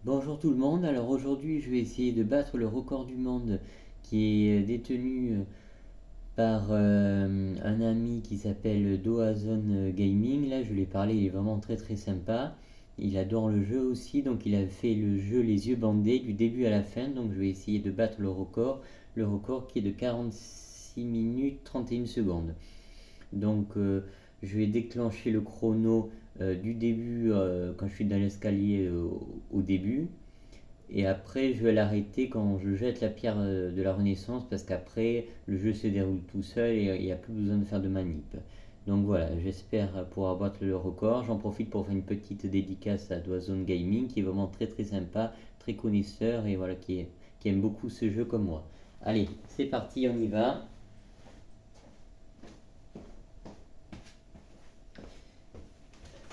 Bonjour tout le monde, alors aujourd'hui je vais essayer de battre le record du monde qui est détenu par un ami qui s'appelle Doazone Gaming. Là je lui ai parlé, il est vraiment très très sympa. Il adore le jeu aussi, donc il a fait le jeu les yeux bandés du début à la fin, donc je vais essayer de battre le record qui est de 46 minutes 31 secondes. Donc je vais déclencher le chrono du début quand je suis dans l'escalier au début. Et après, je vais l'arrêter quand je jette la pierre de la Renaissance parce qu'après, le jeu se déroule tout seul et il n'y a plus besoin de faire de manip. Donc voilà, j'espère pouvoir battre le record. J'en profite pour faire une petite dédicace à Doazone Gaming qui est vraiment très très sympa, très connaisseur et voilà, qui aime beaucoup ce jeu comme moi. Allez, c'est parti, on y va.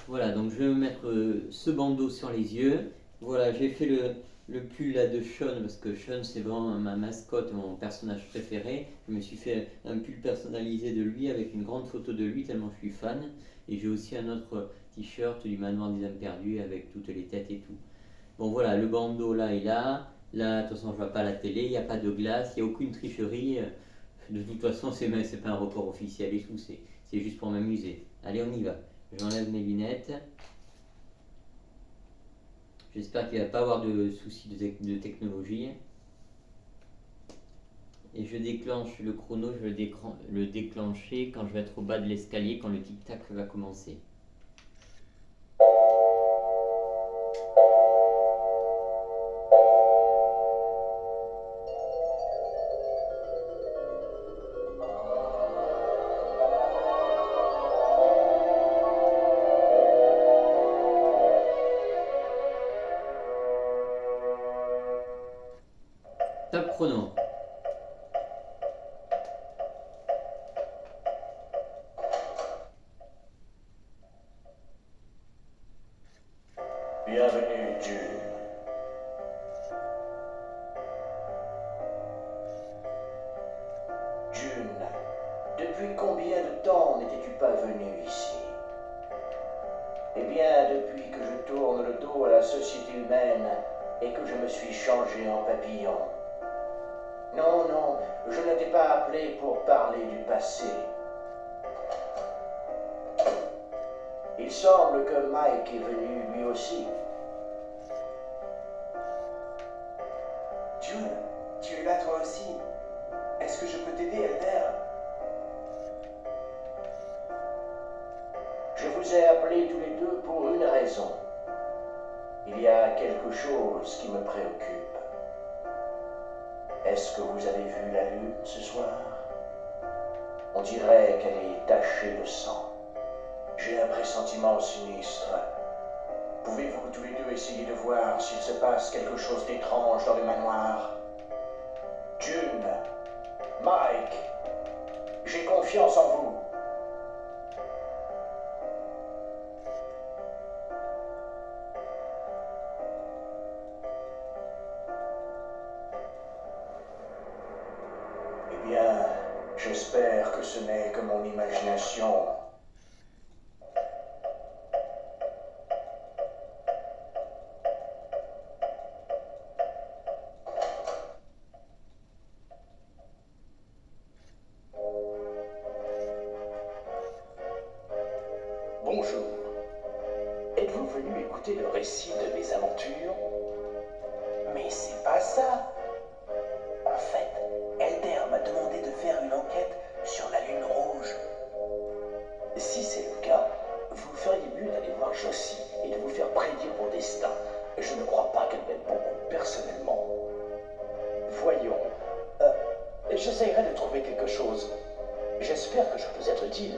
Voilà, donc je vais me mettre ce bandeau sur les yeux. Voilà, j'ai fait le pull là de Sean parce que Sean c'est vraiment ma mascotte, mon personnage préféré. Je me suis fait un pull personnalisé de lui avec une grande photo de lui tellement je suis fan. Et j'ai aussi un autre t-shirt du Manoir des âmes perdues avec toutes les têtes et tout. Bon voilà, le bandeau là est là. Là, de toute façon, je vois pas la télé, il n'y a pas de glace, il n'y a aucune tricherie. De toute façon, c'est pas un record officiel et tout, c'est juste pour m'amuser. Allez, on y va. J'enlève mes lunettes. J'espère qu'il ne va pas avoir de soucis de technologie. Et je déclenche le chrono, je vais le déclencher quand je vais être au bas de l'escalier, quand le tic-tac va commencer. Top chrono. Bienvenue, June. June, depuis combien de temps n'étais-tu pas venu ici? Eh bien, depuis que je tourne le dos à la société humaine et que je me suis changé en papillon. Non, non, je ne t'ai pas appelé pour parler du passé. Il semble que Mike est venu lui aussi. June, tu es là toi aussi. Est-ce que je peux t'aider, Elder? Je vous ai appelés tous les deux pour une raison. Il y a quelque chose qui me préoccupe. Est-ce que vous avez vu la lune ce soir? On dirait qu'elle est tachée de sang. J'ai un pressentiment sinistre. Pouvez-vous tous les deux essayer de voir s'il se passe quelque chose d'étrange dans le manoir? June, Mike, j'ai confiance en vous. Eh bien, j'espère que ce n'est que mon imagination. Bonjour. Êtes-vous venu écouter le récit de mes aventures? Mais c'est pas ça. En fait, Elder m'a demandé de faire une enquête sur la lune rouge. Si c'est le cas, vous feriez mieux d'aller voir Josie et de vous faire prédire vos destins. Je ne crois pas qu'elle m'aime beaucoup personnellement. Voyons. J'essayerai de trouver quelque chose. J'espère que je peux être utile.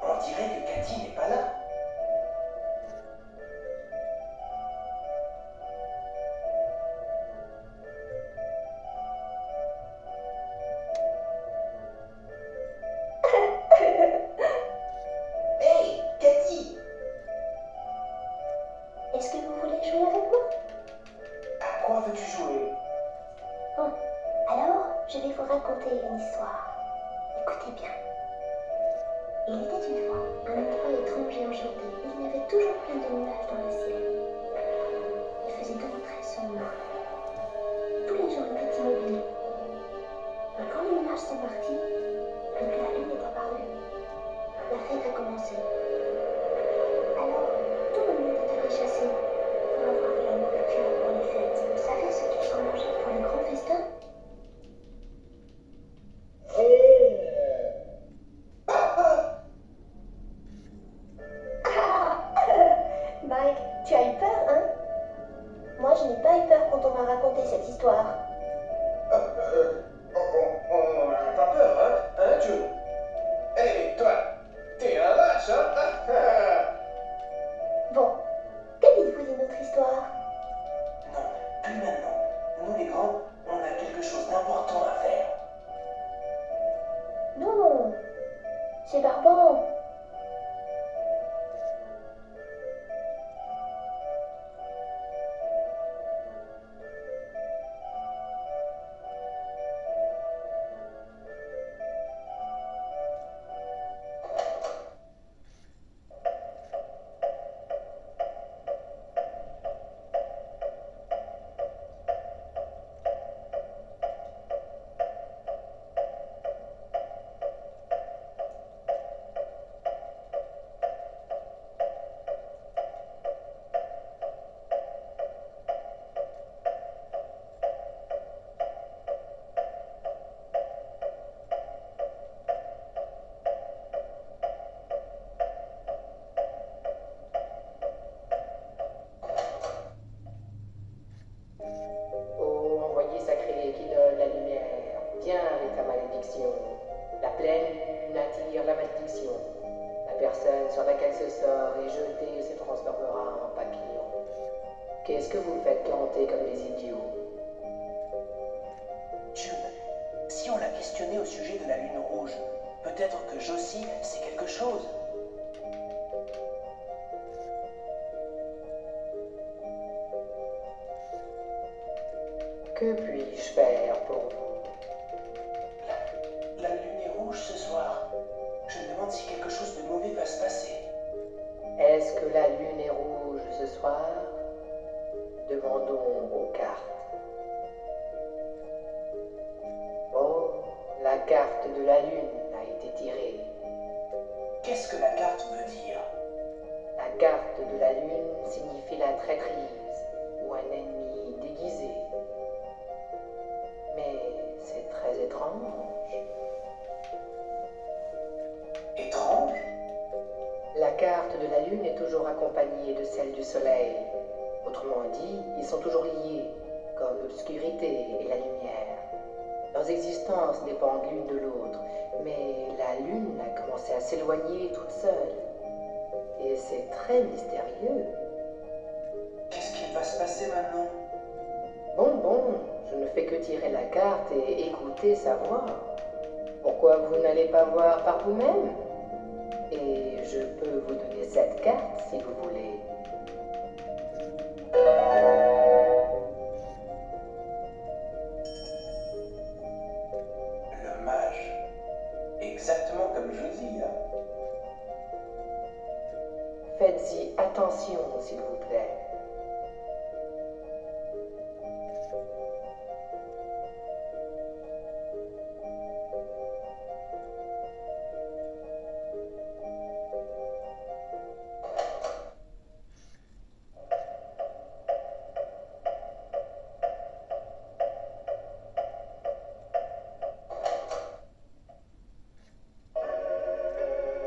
On dirait que Cathy n'est pas là. Il était une fois un endroit étrange et enchanté. Il y avait toujours plein de nuages dans le ciel. Il faisait donc très sombre. Tous les gens étaient immobiles. Mais quand les nuages sont partis et que la lune est apparue, la fête a commencé. Alors, tout le monde est allé chasser pour avoir de la nourriture pour les fêtes. Vous savez ce qu'ils ont mangé pour le grand festin? Mike, tu as eu peur, hein? Moi, je n'ai pas eu peur quand on m'a raconté cette histoire. On n'a pas peur, hein, June? Hé, toi, t'es un lâche, hein? Bon, que dites-vous d'une autre histoire? Non, plus maintenant. Nous les grands, on a quelque chose d'important à faire. Non, c'est barbant. Ô envoyé sacré qui donne la lumière, viens avec ta malédiction. La pleine lune attire la malédiction. La personne sur laquelle ce sort est jeté se transformera en papillon. Qu'est-ce que vous faites planter comme des idiots? June, si on l'a questionné au sujet de la lune rouge, peut-être que Josie sait quelque chose. Que puis-je faire pour vous? La lune est rouge ce soir. Je me demande si quelque chose de mauvais va se passer. Est-ce que la lune est rouge ce soir? Demandons aux cartes. Oh, la carte de la lune a été tirée. Qu'est-ce que la carte veut dire? La carte de la lune signifie la traîtrise ou un ennemi déguisé. Mais c'est très étrange. Étrange? La carte de la lune est toujours accompagnée de celle du soleil. Autrement dit, ils sont toujours liés, comme l'obscurité et la lumière. Leurs existences dépendent l'une de l'autre, mais la lune a commencé à s'éloigner toute seule. Et c'est très mystérieux. Qu'est-ce qui va se passer maintenant? Bon, je ne fais que tirer la carte et écouter sa voix. Pourquoi vous n'allez pas voir par vous-même? Et je peux vous donner cette carte si vous voulez. Le mage. Exactement comme Josie, là. Faites-y attention, s'il vous plaît.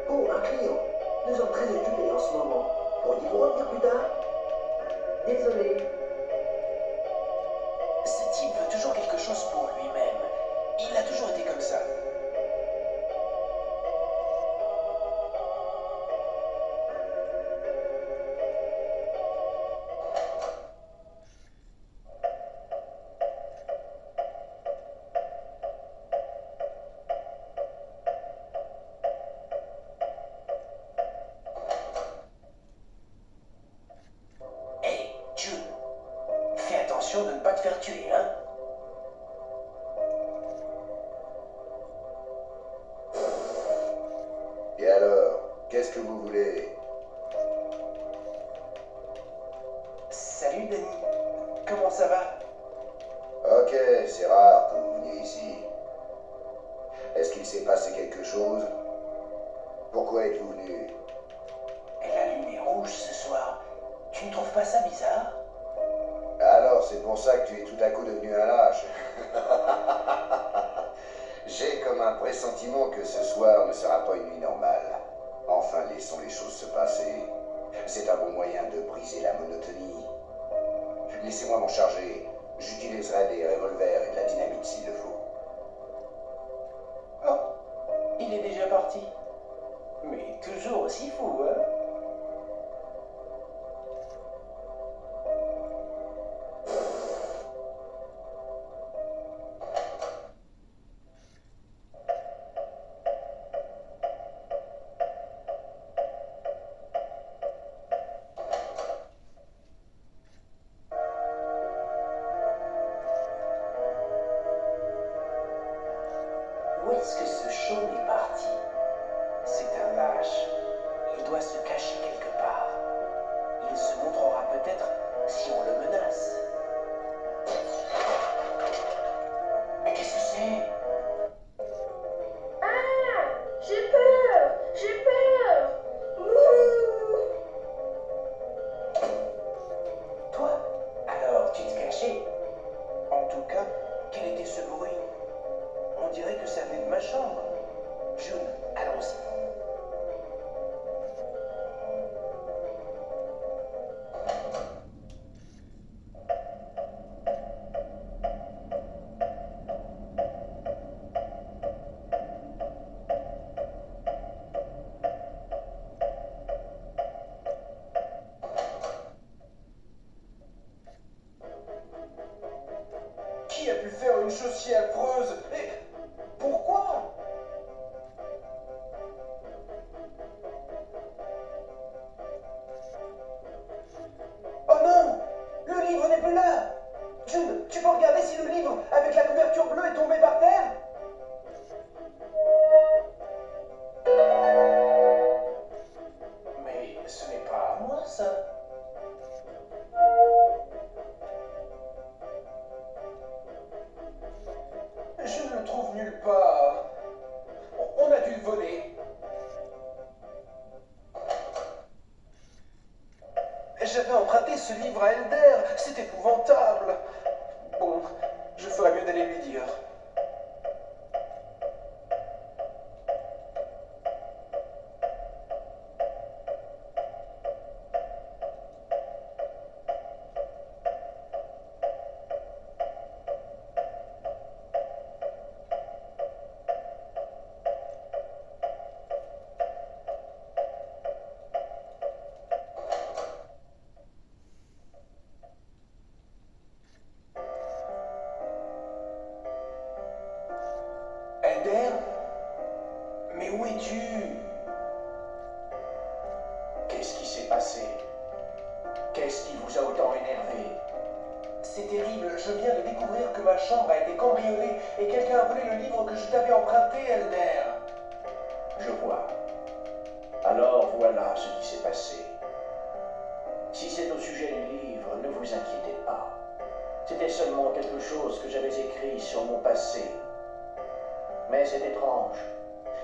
Oh, un client. Nous sommes très occupés en ce moment. Pourriez-vous revenir plus tard? Désolé. Ce type veut toujours quelque chose pour lui-même. Il a toujours été comme ça. Hey, June, fais attention de ne pas te faire tuer, hein? Et alors, qu'est-ce que vous voulez? Salut Danny, comment ça va? Ok, c'est rare que vous veniez ici. Est-ce qu'il s'est passé quelque chose? Pourquoi êtes-vous venu? La lune est rouge ce soir. Tu ne trouves pas ça bizarre? Alors, c'est pour ça que tu es tout à coup devenu un lâche. J'ai comme un pressentiment que ce soir ne sera pas une nuit normale. Enfin, laissons les choses se passer. C'est un bon moyen de briser la monotonie. Laissez-moi m'en charger. J'utiliserai des revolvers et de la dynamite s'il le faut. Oh, il est déjà parti. Mais toujours aussi fou, hein? Où est-ce que ce Sean est parti? C'est un lâche. Il doit se cacher quelque part. Il se montrera peut-être si on le menace. Mais qu'est-ce que c'est? Ah, j'ai peur, j'ai peur. Ouh. Toi? Alors, tu te cachais? En tout cas, quel était ce bruit? On dirait que ça venait de ma chambre. June, allons-y. Qui a pu faire une chose si affreuse? Et pourquoi? Oh non! Le livre n'est plus là! June, tu peux regarder si le livre avec la couverture bleue est tombé par terre? Mais ce n'est pas à moi, ça. Je ne le trouve nulle part. On a dû le voler. J'avais emprunté ce livre à Elder. C'est épouvantable. Bon, je ferais mieux d'aller lui dire. Elder? Mais où es-tu? Qu'est-ce qui s'est passé? Qu'est-ce qui vous a autant énervé? C'est terrible, je viens de découvrir que ma chambre a été cambriolée et quelqu'un a volé le livre que je t'avais emprunté, Elder. Je vois. Alors voilà ce qui s'est passé. Si c'est au sujet du livre, ne vous inquiétez pas. C'était seulement quelque chose que j'avais écrit sur mon passé. Mais c'est étrange.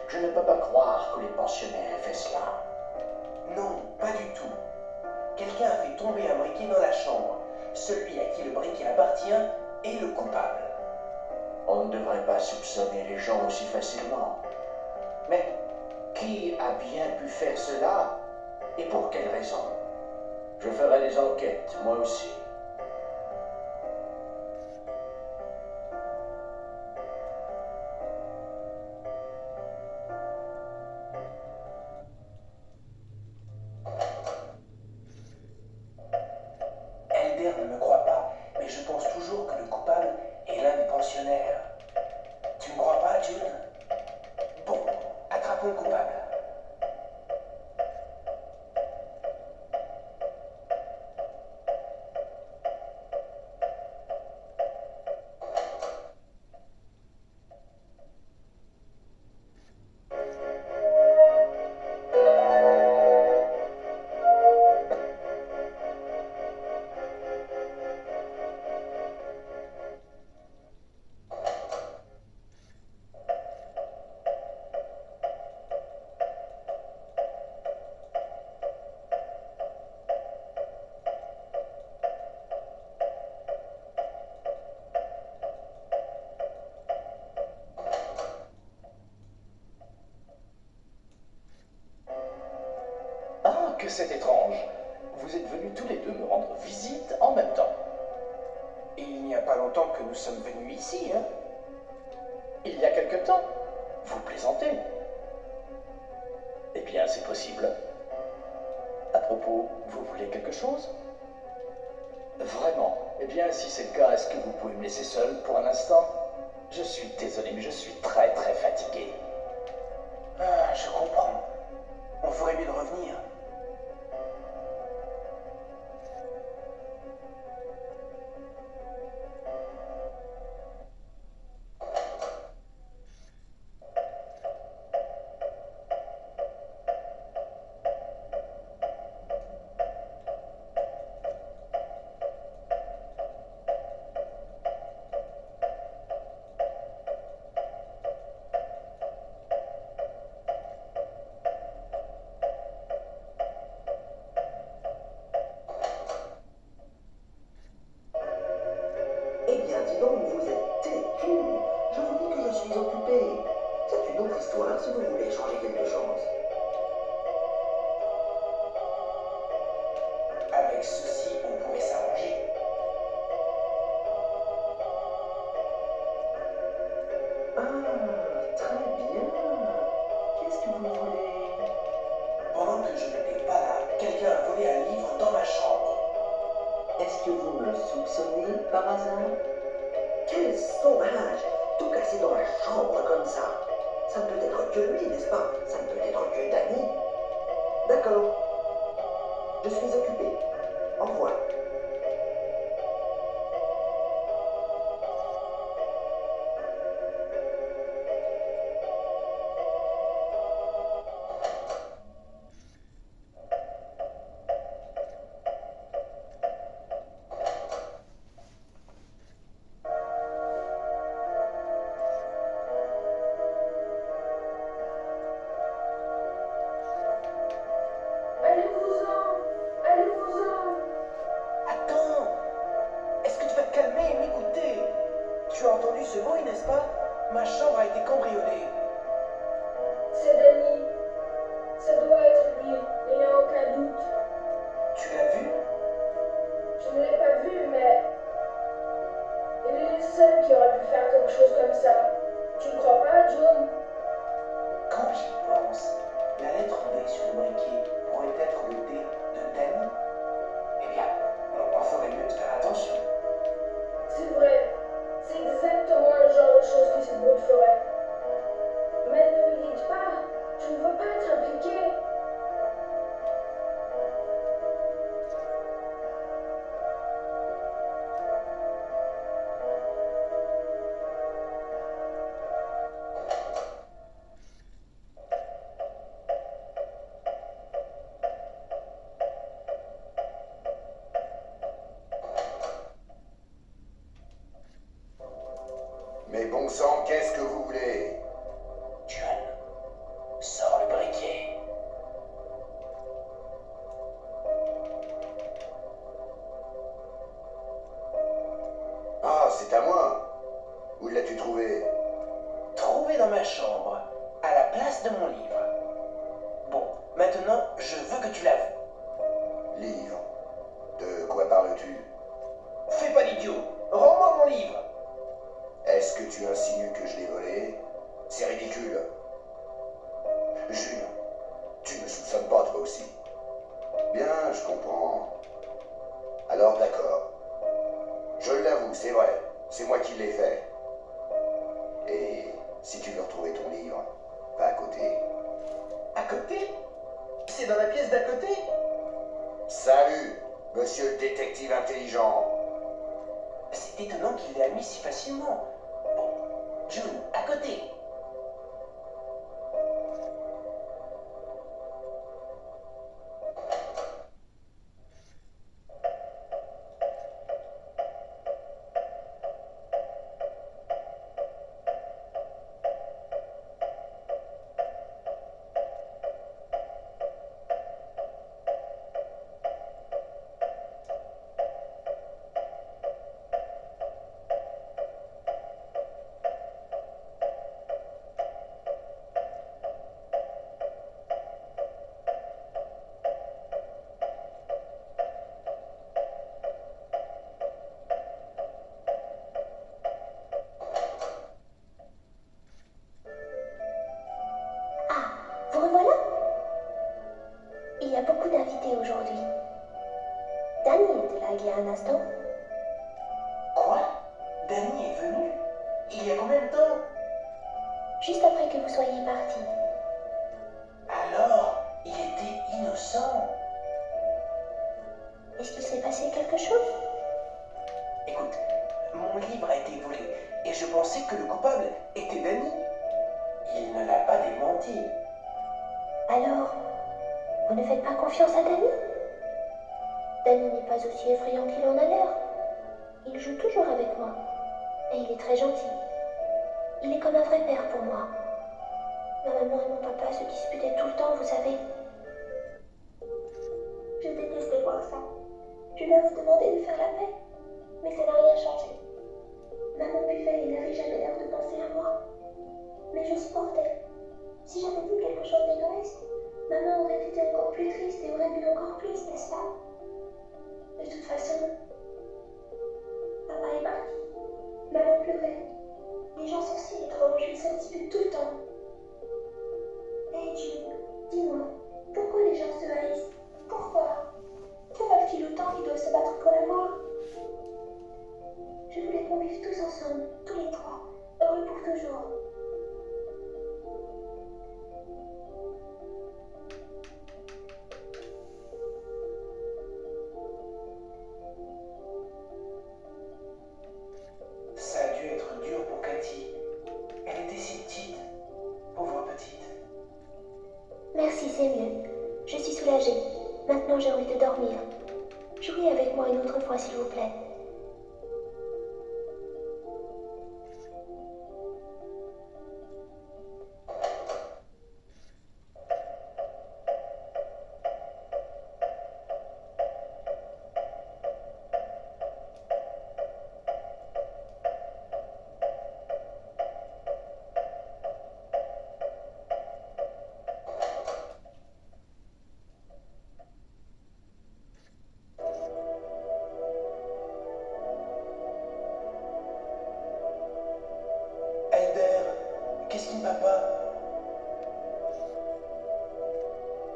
Je ne peux pas croire que les pensionnaires aient fait cela. Non, pas du tout. Quelqu'un a fait tomber un briquet dans la chambre. Celui à qui le briquet appartient est le coupable. On ne devrait pas soupçonner les gens aussi facilement. Mais qui a bien pu faire cela et pour quelle raison? Je ferai des enquêtes, moi aussi. Elder ne me croit pas, mais je pense toujours que le coupable est l'un des pensionnaires. Tu ne crois pas, June? Bon, attrapons le coupable. que c'est étrange. Vous êtes venus tous les deux me rendre visite en même temps. Il n'y a pas longtemps que nous sommes venus ici, hein? Il y a quelque temps? Vous plaisantez? Eh bien, c'est possible. À propos, vous voulez quelque chose? Vraiment? Eh bien, si c'est le cas, est-ce que vous pouvez me laisser seul pour un instant? Je suis désolé, mais je suis très fatigué. Ah, je comprends. On ferait mieux de revenir. Eh bien, dis donc, vous êtes têtu. Je vous dis que je suis occupé. C'est une autre histoire si vous voulez changer quelque chose. Avec ceci, on pourrait s'arranger. Ah, très bien. Qu'est-ce que vous voulez? Pendant que je n'étais pas là, quelqu'un a volé un livre dans ma chambre. Est-ce que vous me soupçonnez par hasard? Quel sauvage! Tout cassé dans la chambre comme ça. Ça ne peut être que lui, n'est-ce pas? Ça ne peut être que Danny. D'accord. Je suis occupé. Au revoir. Allez-vous-en! Allez-vous-en! Attends! Est-ce que tu vas te calmer et m'écouter? Tu as entendu ce bruit, n'est-ce pas? Ma chambre a été cambriolée. C'est Danny. Ça doit être lui, il n'y a aucun doute. Tu l'as vu? Je ne l'ai pas vu, mais il est le seul qui aurait pu faire quelque chose comme ça. Tu ne crois pas, John? Quand j'y pense, la lettre D sur le briquet pourrait être le D de Dan. Eh bien, on ferait mieux de faire attention. C'est vrai. C'est exactement le genre de choses que ces brutes feraient. Mais ne lui dites pas. Je ne veux pas être impliquée. Mais bon sang, qu'est-ce que vous voulez? John, sors le briquet. Ah, c'est à moi. Où l'as-tu trouvé? Trouvé dans ma chambre, à la place de mon livre. Bon, maintenant, je veux que tu l'avoues. Livre. De quoi parles-tu? Fais pas l'idiot. Rends-moi mon livre. Est-ce que tu insinues que je l'ai volé? C'est ridicule. Jules, tu me soupçonnes pas toi aussi. Bien, je comprends. Alors d'accord. Je l'avoue, c'est vrai. C'est moi qui l'ai fait. Et si tu veux retrouver ton livre, va à côté. À côté? C'est dans la pièce d'à côté? Salut, monsieur le détective intelligent. C'est étonnant qu'il l'ait admis si facilement. Bon, June, à côté. Il y a beaucoup d'invités aujourd'hui. Danny était là il y a un instant. Quoi? Danny est venu? Il y a combien de temps? Juste après que vous soyez partis. Alors, il était innocent. Est-ce qu'il s'est passé quelque chose? Écoute, mon livre a été volé et je pensais que le coupable était Danny. Il ne l'a pas démenti. Alors, vous ne faites pas confiance à Danny? Danny n'est pas aussi effrayant qu'il en a l'air. Il joue toujours avec moi. Et il est très gentil. Il est comme un vrai père pour moi. Ma maman et mon papa se disputaient tout le temps, vous savez. Je détestais voir ça. Je leur ai demandé de faire la paix. Mais ça n'a rien changé. Maman buvait et n'avait jamais l'air de penser à moi. Mais je supportais. Si j'avais dit quelque chose d'égoïste, maman aurait été encore plus triste et aurait bu encore plus, n'est-ce pas? De toute façon, papa est parti. Maman pleurait. Les gens sont si étranges, ils se disputent tout le temps. Hé Dieu, dis-moi, pourquoi les gens se haïssent? Pourquoi? Que valent-ils autant qu'ils doivent se battre pour la mort? Je voulais qu'on vive tous ensemble, tous les trois, heureux pour toujours. Ça a dû être dur pour Cathy. Elle était si petite. Pauvre petite. Merci, c'est mieux. Je suis soulagée. Maintenant, j'ai envie de dormir. Jouez avec moi une autre fois, s'il vous plaît. Elder, qu'est-ce qui ne va pas?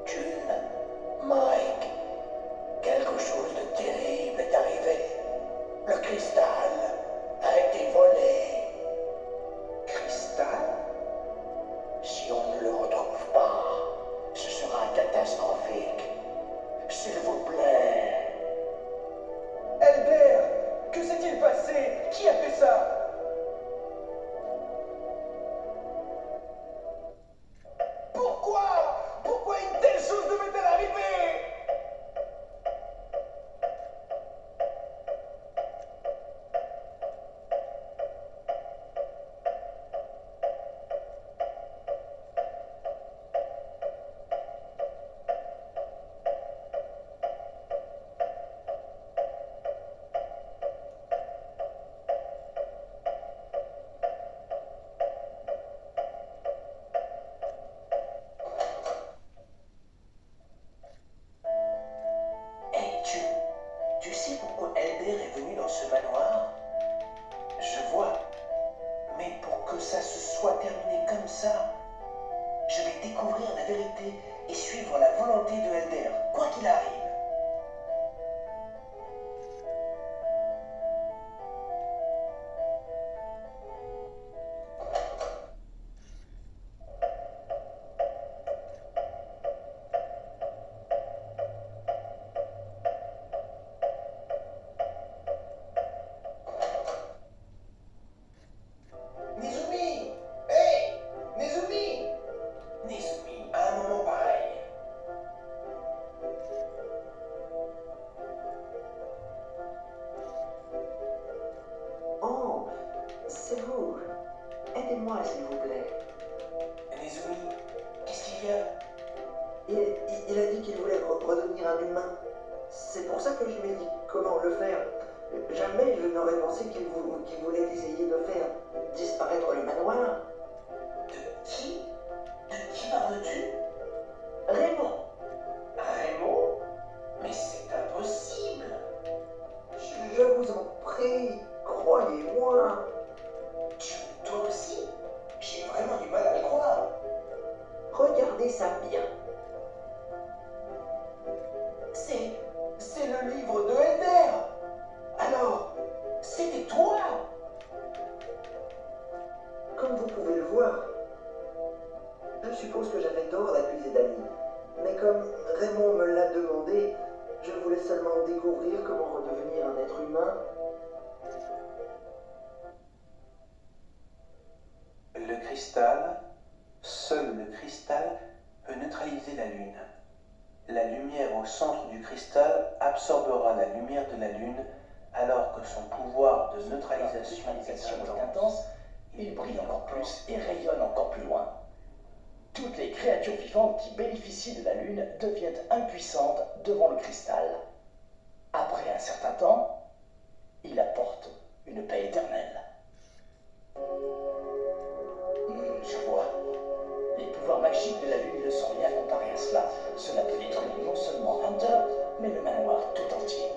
June, Mike, quelque chose de terrible est arrivé. Le cristal a été volé. Cristal? Si on ne le retrouve pas, ce sera catastrophique. S'il vous plaît. Elder, que s'est-il passé? Qui a fait ça? Pourquoi? Pourquoi une telle chose devait-elle arriver? Hey, tu sais pourquoi Elder est venu dans ce manoir? Je vois. Mais pour que ça se soit terminé comme ça, je vais découvrir la vérité et suivre la volonté de Elder, quoi qu'il arrive. Nezumi! Hey! Nezumi! Nezumi, à un moment pareil. Oh, c'est vous. Aidez-moi, s'il vous plaît. Nezumi, qu'est-ce qu'il y a? Il a dit qu'il voulait redevenir un humain. C'est pour ça que je lui ai dit comment le faire. Jamais je n'aurais pensé qu'il voulait essayer de faire disparaître le manoir. De qui? De qui parles-tu? Raymond, Raymond? Mais c'est impossible! je vous en prie, croyez-moi. Toi aussi? J'ai vraiment du mal à le croire. Regardez ça bien. Comme Raymond me l'a demandé, je voulais seulement découvrir comment redevenir un être humain. Le cristal, seul le cristal peut neutraliser la Lune. La lumière au centre du cristal absorbera la lumière de la Lune alors que son pouvoir de neutralisation est intense, Il brille encore plus et rayonne encore plus loin. Toutes les créatures vivantes qui bénéficient de la Lune deviennent impuissantes devant le cristal. Après un certain temps, il apporte une paix éternelle. Je vois. Les pouvoirs magiques de la Lune ne sont rien comparés à cela. Cela peut détruire non seulement Hunter, mais le manoir tout entier.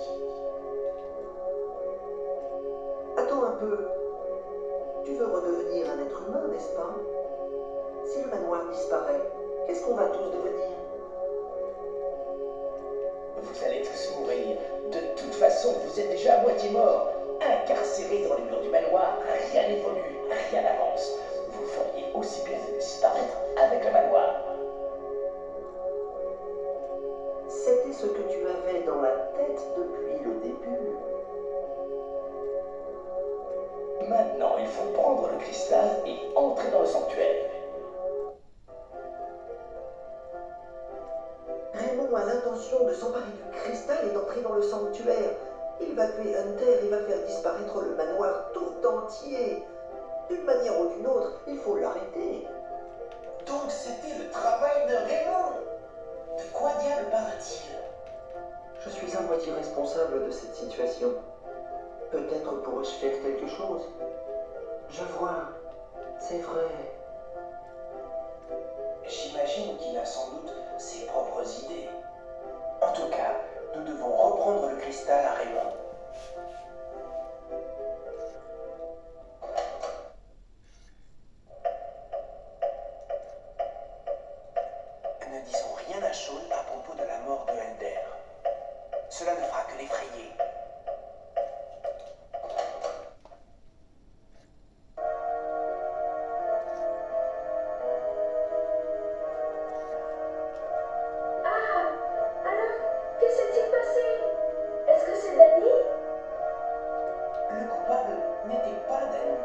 Attends un peu. Tu veux redevenir un être humain, n'est-ce pas? Si le manoir disparaît, qu'est-ce qu'on va tous devenir? Vous allez tous mourir. De toute façon, vous êtes déjà à moitié mort. Incarcérés dans les murs du manoir, rien n'évolue, rien n'avance. Vous feriez aussi bien de disparaître avec le manoir. C'était ce que tu avais dans la tête depuis le début. Maintenant, il faut prendre le cristal et entrer dans le sanctuaire. Raymond a l'intention de s'emparer du cristal et d'entrer dans le sanctuaire. Il va tuer Hunter et va faire disparaître le manoir tout entier. D'une manière ou d'une autre, il faut l'arrêter. Donc c'était le travail de Raymond. De quoi diable parle-t-il? Je suis à moitié responsable de cette situation. Peut-être pourrais-je faire quelque chose. Je vois, c'est vrai. J'imagine qu'il a sans doute ses propres idées. En tout cas, nous devons reprendre le cristal à Raymond. Ne disons rien à Shaun à propos de la mort de Elder. Cela ne fera que l'effrayer. Le coupable n'était pas Danny.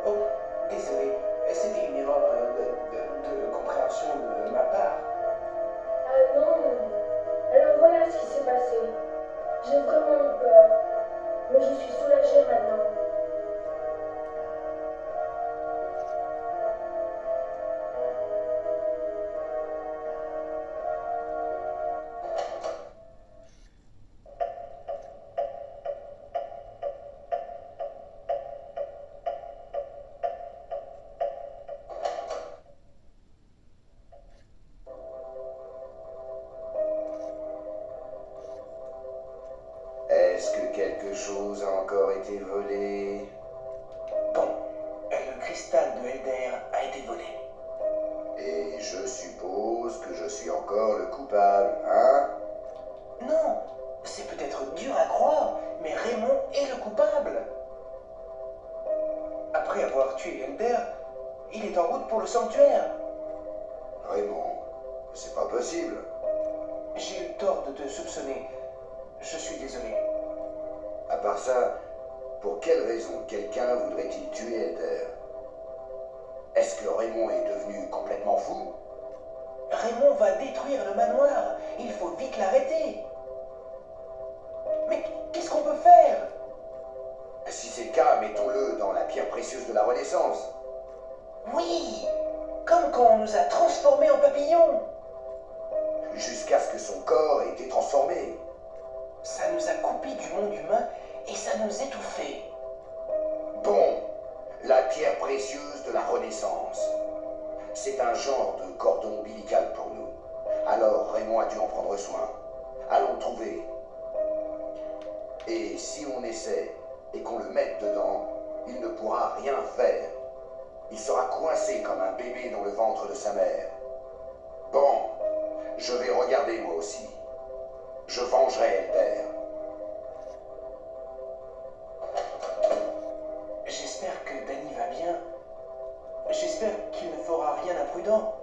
Oh, désolé, c'était une erreur de compréhension de ma part. J'ai vraiment eu peur, mais je suis soulagée maintenant. Est-ce que quelque chose a encore été volé? Bon, le cristal de Elder a été volé. Et je suppose que je suis encore le coupable, hein? Non, c'est peut-être dur à croire, mais Raymond est le coupable. Après avoir tué Elder, il est en route pour le sanctuaire. Raymond, c'est pas possible. J'ai eu tort de te soupçonner. Je suis désolé. À part ça, pour quelle raison quelqu'un voudrait-il tuer Elder? Est-ce que Raymond est devenu complètement fou? Raymond va détruire le manoir. Il faut vite l'arrêter. Mais qu'est-ce qu'on peut faire? Si c'est le cas, mettons-le dans la pierre précieuse de la Renaissance. Oui, comme quand on nous a transformés en papillons. Jusqu'à ce que son corps ait été transformé. Ça nous a coupés du monde humain et ça nous étouffait. Bon, la pierre précieuse de la Renaissance. C'est un genre de cordon ombilical pour nous. Alors Raymond a dû en prendre soin. Allons le trouver. Et si on essaie et qu'on le mette dedans, il ne pourra rien faire. Il sera coincé comme un bébé dans le ventre de sa mère. Bon, je vais regarder moi aussi. Je vengerai Elder. J'espère que Danny va bien. J'espère qu'il ne fera rien d'imprudent.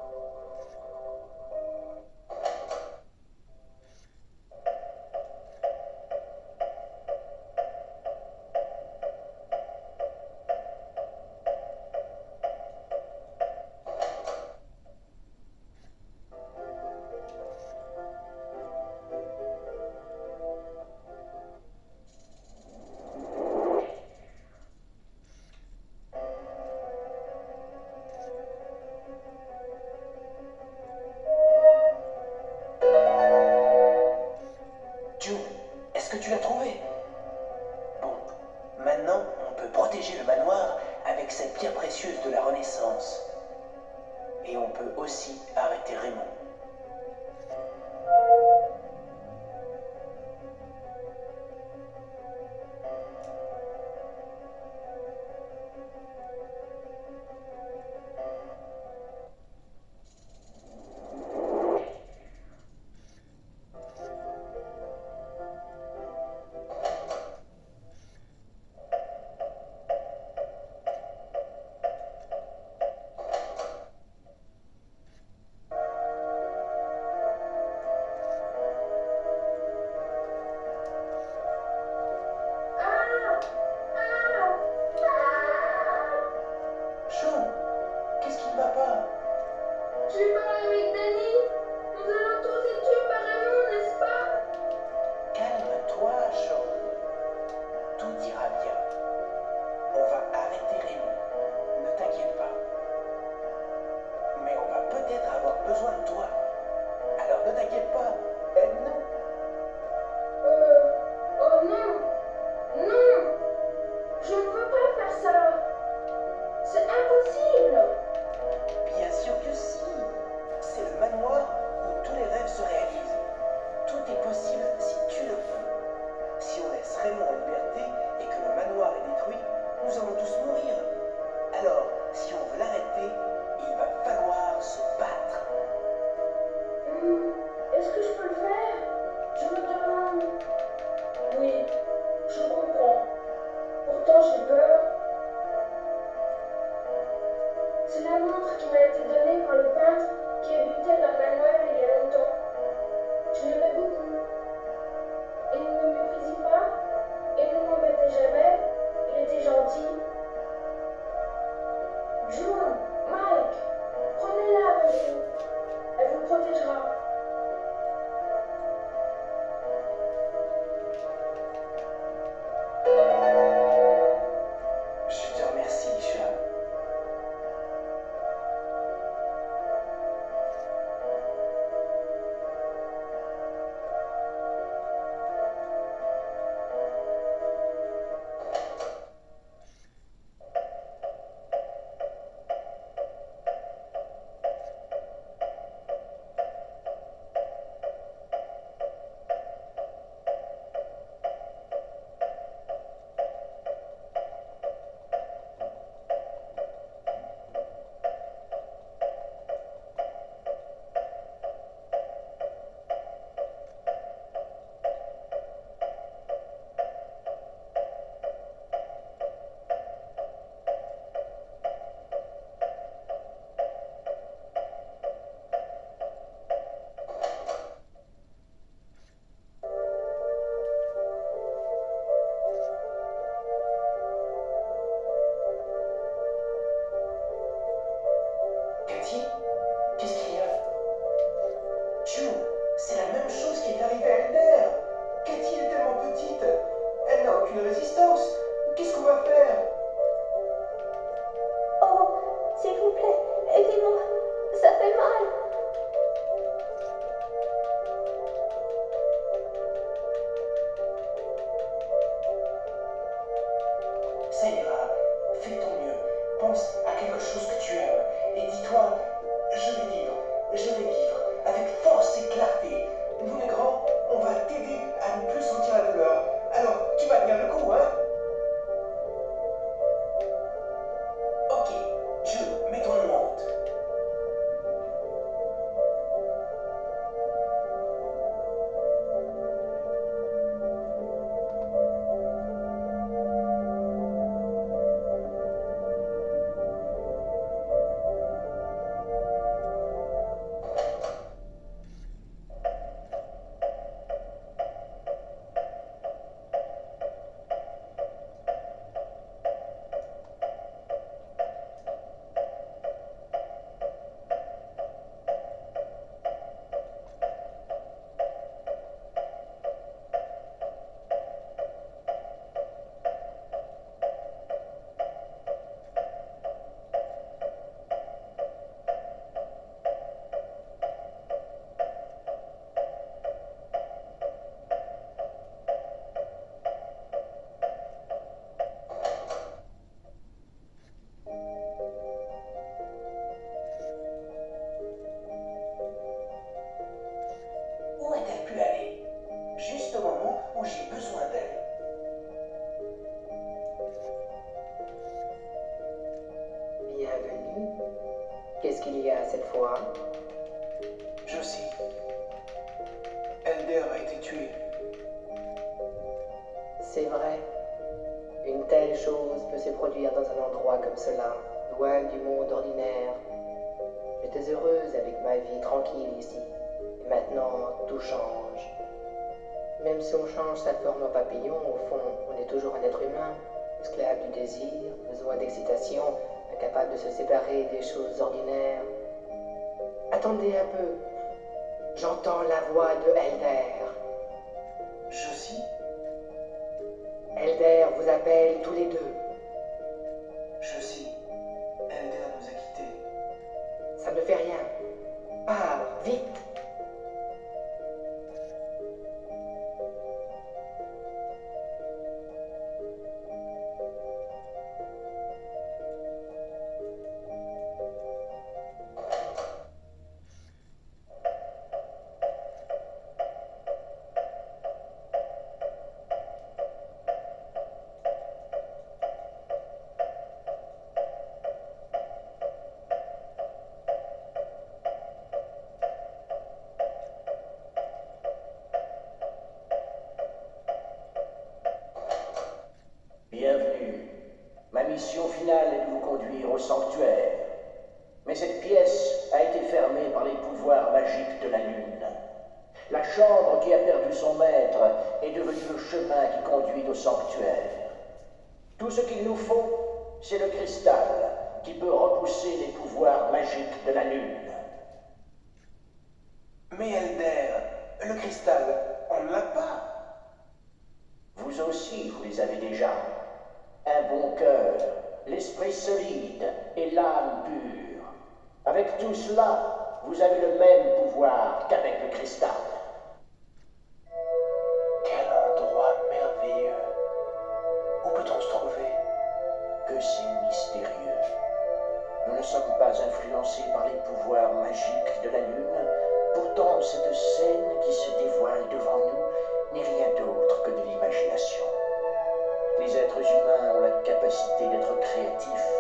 June, est-ce que tu l'as trouvé? Bon, maintenant on peut protéger le manoir avec cette pierre précieuse de la Renaissance. Et on peut aussi arrêter Raymond. June, qu'est-ce qui ne va pas? J'ai parlé avec Danny. Nous allons tous être tués par Raymond, n'est-ce pas? Calme-toi, June. Tout ira bien. On va arrêter Raymond. Ne t'inquiète pas. Mais on va peut-être avoir besoin de toi. Alors ne t'inquiète pas. Aide-nous. Oh non. Non. Je ne peux pas faire ça. C'est impossible. Bien sûr que si. C'est le manoir où tous les rêves se réalisent. Tout est possible si tu le veux. Si on laisse Raymond en liberté et que le manoir est détruit, nous allons tous mourir. Alors, si on veut l'arrêter, il va falloir se battre. Est-ce que je peux le faire? Je me demande. Oui, je comprends. Pourtant, j'ai peur. C'est la montre qui m'a été donnée par le peintre qui habitait dans le manoir il y a longtemps. Je l'aimais beaucoup. Il ne me méprisait pas, il ne m'embêtait jamais, il était gentil. June, Mike, prenez-la avec vous. Elle vous protégera. Je te remercie, Sean. Qu'est-ce qu'il y a cette fois? Josie. Elder a été tué. C'est vrai. Une telle chose peut se produire dans un endroit comme cela, loin du monde ordinaire. J'étais heureuse avec ma vie tranquille ici. Et maintenant, tout change. Même si on change sa forme en papillon, au fond, on est toujours un être humain, esclave du désir, besoin d'excitation, incapable de se séparer des choses ordinaires. Attendez un peu. J'entends la voix de Elder. Josie? Elder vous appelle tous les deux. Josie. Elder nous a quittés. Ça ne fait rien. Pars, vite. Bienvenue. Ma mission finale est de vous conduire au sanctuaire. Mais cette pièce a été fermée par les pouvoirs magiques de la Lune. La chambre qui a perdu son maître est devenue le chemin qui conduit au sanctuaire. Tout ce qu'il nous faut, c'est le cristal qui peut repousser les pouvoirs magiques de la Lune. Mais Elder, le cristal, on ne l'a pas. Vous aussi, vous les avez déjà. Un bon cœur, l'esprit solide et l'âme pure. Avec tout cela, vous avez le même pouvoir qu'avec le cristal. Quel endroit merveilleux. Où peut-on se trouver? Que c'est mystérieux. Nous ne sommes pas influencés par les pouvoirs magiques de la Lune. Pourtant, cette scène qui se dévoile devant nous n'est rien d'autre que de l'imagination. Les êtres humains ont la capacité d'être créatifs.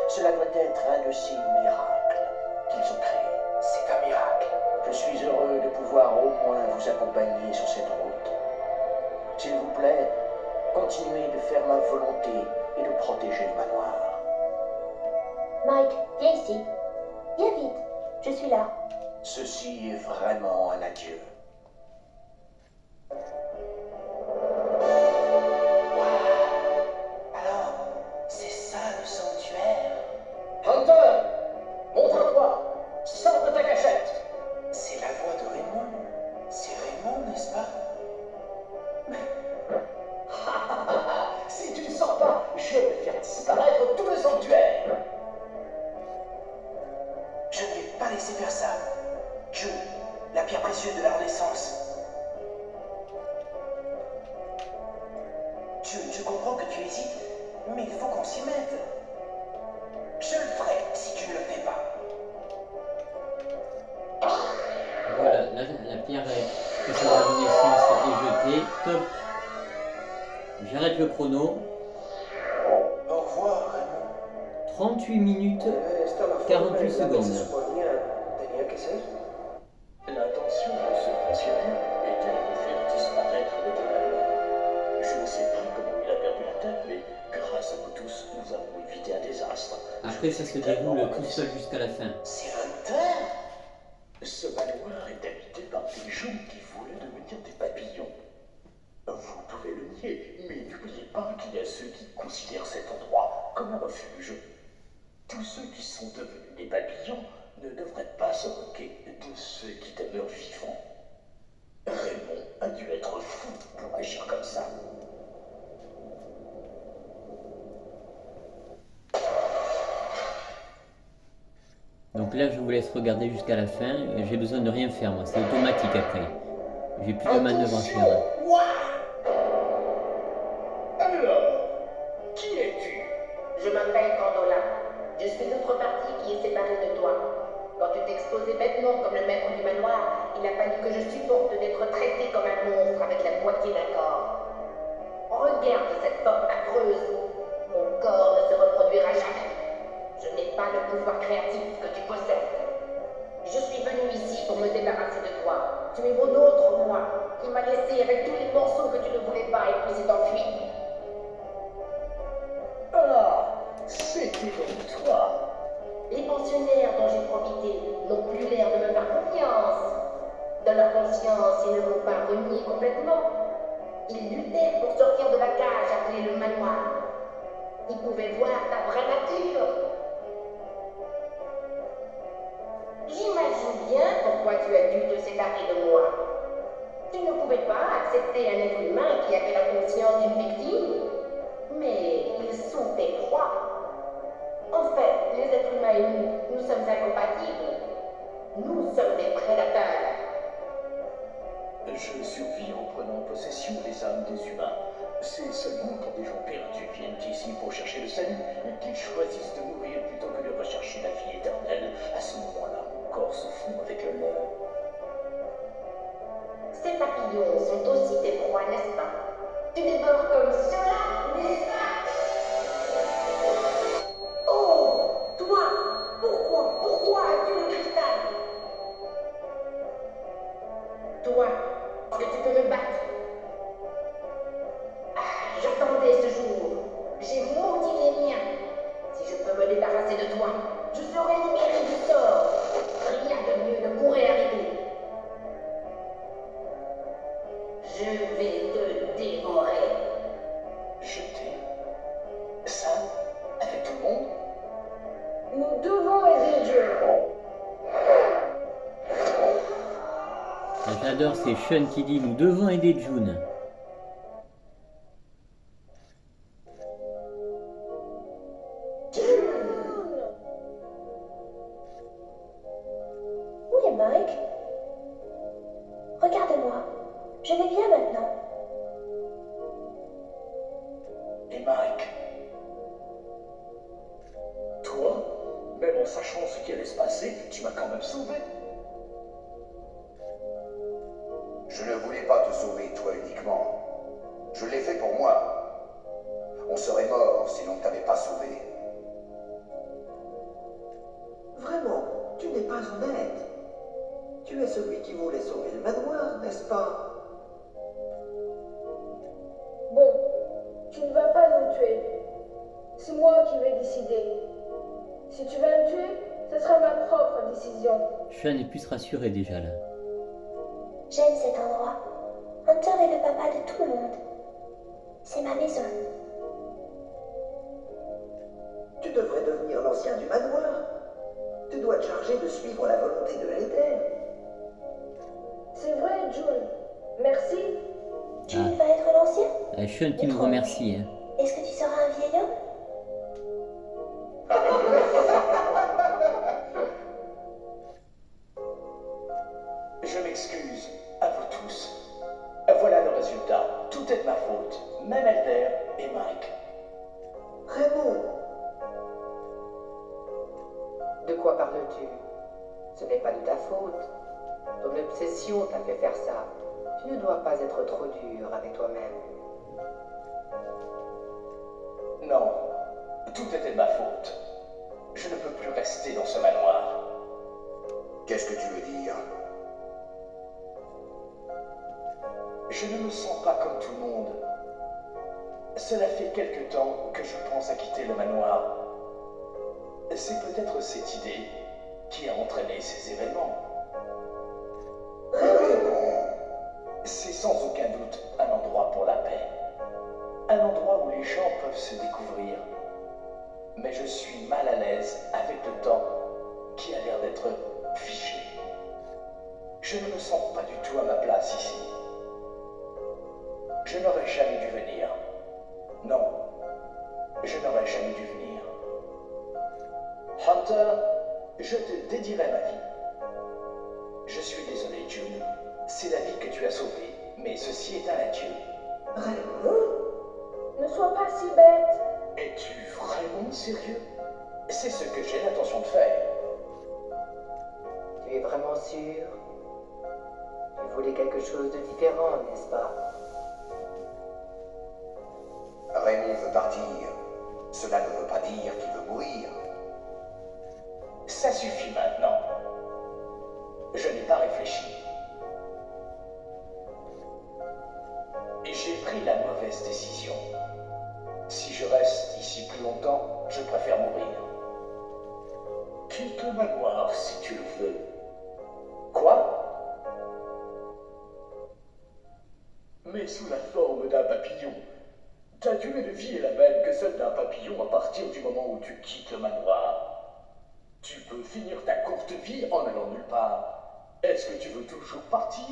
Cela doit être un de ces miracles qu'ils ont créés. C'est un miracle. Je suis heureux de pouvoir au moins vous accompagner sur cette route. S'il vous plaît, continuez de faire ma volonté et de protéger le manoir. Mike, viens ici. Viens vite. Je suis là. Ceci est vraiment un adieu. Alors, c'est ça le sanctuaire? Hunter, montre-toi, sors de ta cachette. C'est la voix de Raymond. C'est Raymond, n'est-ce pas? Si tu ne sors pas, je vais faire disparaître tout le sanctuaire. Je ne vais pas laisser faire ça. June, la pierre précieuse de la Renaissance. June, je comprends que tu hésites, mais il faut qu'on s'y mette. Je le ferai si tu ne le fais pas. Voilà, la pierre que c'est la Renaissance est jetée. Top. J'arrête le chrono. Au revoir, Raymond. 38 minutes, 48 secondes. L'intention de ce fonctionnaire était de nous faire disparaître l'éternel. Je ne sais pas comment il a perdu la tête, mais grâce à vous tous, nous avons évité un désastre. Après, ça se déroule tout seul jusqu'à la fin. C'est Hunter? Ce manoir est habité par des gens qui voulaient devenir des papillons. Vous pouvez le nier, mais n'oubliez pas qu'il y a ceux qui considèrent cet endroit comme un refuge. Tous ceux qui sont devenus des papillons ne devraient pas se moquer de ceux qui demeurent vivants. Raymond a dû être fou pour agir comme ça. Donc là, je vous laisse regarder jusqu'à la fin. J'ai besoin de rien faire, moi. C'est automatique après. J'ai plus de manœuvre à faire. Alors, qui es-tu? Je m'appelle Candola. Je suis l'autre partie qui est séparée de toi. Quand tu t'exposais bêtement comme le maître du manoir, il a fallu que je supporte d'être traité comme un monstre avec la moitié d'un corps. Regarde cette forme affreuse. Mon corps ne se reproduira jamais. Je n'ai pas le pouvoir créatif que tu possèdes. Je suis venu ici pour me débarrasser de toi. Tu es mon autre moi, qui m'a laissé avec tous les morceaux que tu ne voulais pas et puis s'est enfui. Ah, c'était donc toi. Les pensionnaires dont j'ai profité n'ont plus l'air de me faire confiance. Dans leur conscience, ils ne m'ont pas renié complètement. Ils luttaient pour sortir de la cage appelée le manoir. Ils pouvaient voir ta vraie nature. J'imagine bien pourquoi tu as dû te séparer de moi. Tu ne pouvais pas accepter un être humain qui avait la conscience d'une victime. Mais ils sont tes proies. En fait, les êtres humains et nous sommes incompatibles. Nous sommes des prédateurs. Je survis en prenant possession des âmes des humains. C'est seulement quand des gens perdus viennent ici pour chercher le salut qu'ils choisissent de mourir plutôt que de rechercher la vie éternelle. À ce moment-là, mon corps se fond avec le leur. Ces papillons sont aussi tes proies, n'est-ce pas? Tu dévores comme cela, n'est-ce pas? Oh, toi, pourquoi as-tu le cristal? Toi, est-ce que tu peux me battre? Ah, j'attendais ce jour. J'ai maudit les miens. Si je peux me débarrasser de toi, je serai libéré du sort. Rien de mieux ne pourrait arriver. Je vais te dévorer. Jeter ça avec tout le monde? Nous devons aider Dieu. J'adore, c'est Sean qui dit « Nous devons aider June ». Où est Mike? Regarde-moi. Je vais bien maintenant. Et Mike? Toi, même en sachant ce qui allait se passer, tu m'as quand même sauvé. Je ne voulais pas te sauver, toi uniquement. Je l'ai fait pour moi. On serait mort si l'on ne t'avait pas sauvé. Vraiment, tu n'es pas honnête. Tu es celui qui voulait sauver le manoir, n'est-ce pas? Bon, tu ne vas pas nous tuer. C'est moi qui vais décider. Si tu vas me tuer, ce sera ma propre décision. Sean est plus rassuré déjà là. J'aime cet endroit. Hunter est le papa de tout le monde. C'est ma maison. Tu devrais devenir l'ancien du manoir. Tu dois te charger de suivre la volonté de l'Éther. C'est vrai, June. Merci. Tu vas être l'ancien? Sean qui nous remercie. Hein. Est-ce que tu seras un vieil homme? Je m'excuse, à vous tous. Voilà le résultat. Tout est de ma faute. Même Elder et Mike. Raymond, De quoi parles-tu? Ce n'est pas de ta faute. Ton obsession t'a fait faire ça. Tu ne dois pas être trop dur avec toi-même. Non, tout était de ma faute. Je ne peux plus rester dans ce manoir. Qu'est-ce que tu veux dire? Je ne me sens pas comme tout le monde. Cela fait quelque temps que je pense à quitter le manoir. C'est peut-être cette idée qui a entraîné ces événements. C'est sans aucun doute un endroit pour la paix. Un endroit où les gens peuvent se découvrir. Mais je suis mal à l'aise avec le temps qui a l'air d'être figé. Je ne me sens pas du tout à ma place ici. Je n'aurais jamais dû venir. Non, je n'aurais jamais dû venir. Hunter, je te dédierai ma vie. Je suis désolé, June. C'est la vie que tu as sauvée, mais ceci est un adieu. Raymond, Ne sois pas si bête. Es-tu vraiment sérieux? C'est ce que j'ai l'intention de faire. Tu es vraiment sûr? Tu voulais quelque chose de différent, n'est-ce pas? Raymond veut partir. Cela ne veut pas dire qu'il veut mourir. Ça suffit maintenant. Je n'ai pas réfléchi. Et j'ai pris la mauvaise décision. Si je reste ici plus longtemps, je préfère mourir. Quitte le manoir si tu le veux. Quoi? Mais sous la forme d'un papillon. Ta durée de vie est la même que celle d'un papillon à partir du moment où tu quittes le manoir. Tu peux finir ta courte vie en allant nulle part. Est-ce que tu veux toujours partir?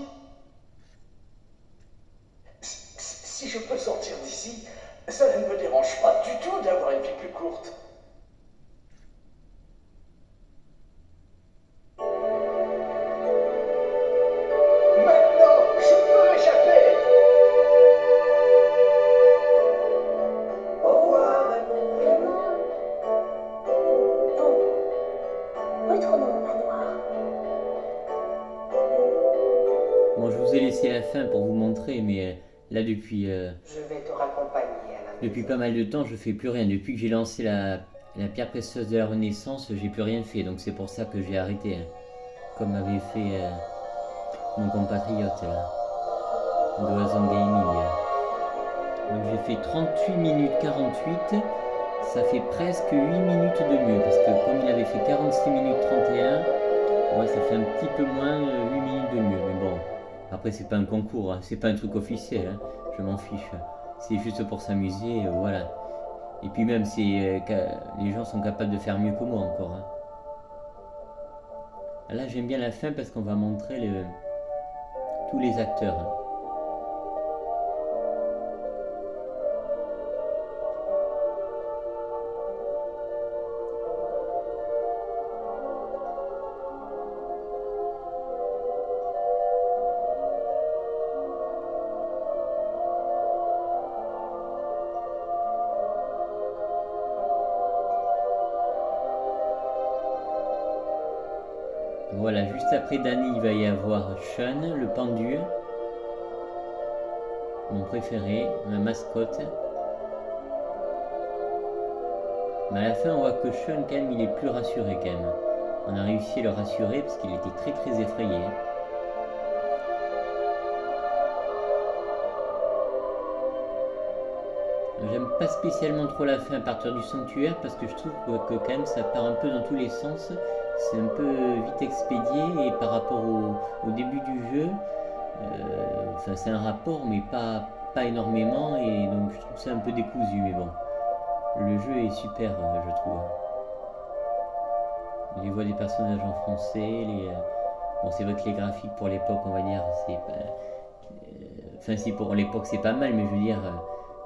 Si je peux sortir d'ici, cela ne me dérange pas du tout d'avoir une vie plus courte. Maintenant, je peux échapper. Au revoir. Maman. Bon. Retournons au manoir. Bon, je vous ai laissé la fin pour vous montrer, mais là, depuis Je vais te raccompagner à la maison. pas mal de temps, je fais plus rien. Depuis que j'ai lancé la pierre précieuse de la Renaissance, j'ai plus rien fait. Donc c'est pour ça que j'ai arrêté. Hein. Comme avait fait mon compatriote là, Doazon Gaming. Donc j'ai fait 38 minutes 48. Ça fait presque 8 minutes de mieux. Parce que comme il avait fait 46 minutes 31, ouais, ça fait un petit peu moins 8 minutes de mieux. Mais bon, après c'est pas un concours, hein. C'est pas un truc officiel. Hein. Je m'en fiche. C'est juste pour s'amuser, voilà. Et puis même, les gens sont capables de faire mieux que moi encore. Hein. Là, j'aime bien la fin parce qu'on va montrer tous les acteurs. Hein. Voilà, juste après Danny, il va y avoir Sean, le pendu, mon préféré, ma mascotte. Mais à la fin, on voit que Sean, quand même, il est plus rassuré quand même. On a réussi à le rassurer parce qu'il était très très effrayé. J'aime pas spécialement trop la fin à partir du sanctuaire parce que je trouve que quand même ça part un peu dans tous les sens. C'est un peu vite expédié et par rapport au début du jeu, c'est un rapport mais pas énormément et donc je trouve ça un peu décousu mais bon. Le jeu est super je trouve. Les voix des personnages en français, bon c'est vrai que les graphiques pour l'époque on va dire c'est pas... si pour l'époque c'est pas mal mais je veux dire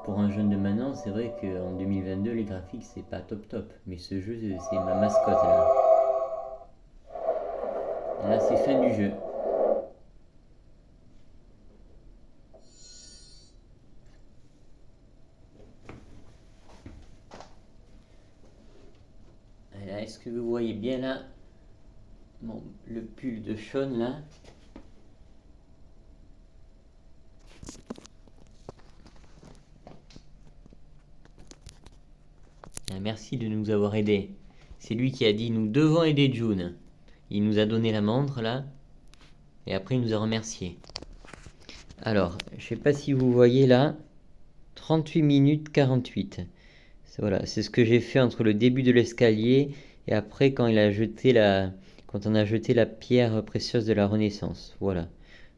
pour un jeune de maintenant c'est vrai qu'en 2022 les graphiques c'est pas top mais ce jeu c'est ma mascotte là. Là, c'est fin du jeu. Là, est-ce que vous voyez bien là le pull de Sean là? Merci de nous avoir aidés. C'est lui qui a dit nous devons aider June. Il nous a donné la montre là et après il nous a remercié. Alors, je sais pas si vous voyez là 38 minutes 48. Voilà, c'est ce que j'ai fait entre le début de l'escalier et après quand on a jeté la pierre précieuse de la Renaissance. Voilà.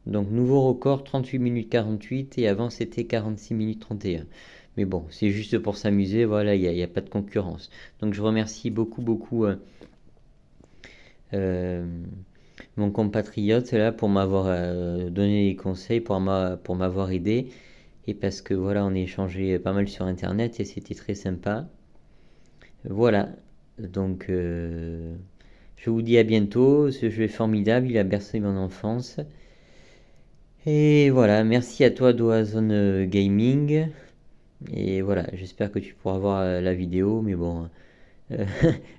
Donc nouveau record 38 minutes 48 et avant c'était 46 minutes 31. Mais bon, c'est juste pour s'amuser, voilà, il n'y a pas de concurrence. Donc je remercie beaucoup mon compatriote là pour m'avoir donné des conseils, pour m'avoir aidé et parce que voilà on a échangé pas mal sur internet et c'était très sympa. Voilà, donc je vous dis à bientôt. Ce jeu est formidable, il a bercé mon enfance et voilà, merci à toi Doazon Gaming et voilà, j'espère que tu pourras voir la vidéo mais bon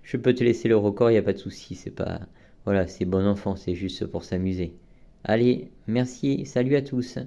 je peux te laisser le record, il n'y a pas de souci, c'est pas... Voilà, c'est bon enfant, c'est juste pour s'amuser. Allez, merci, salut à tous.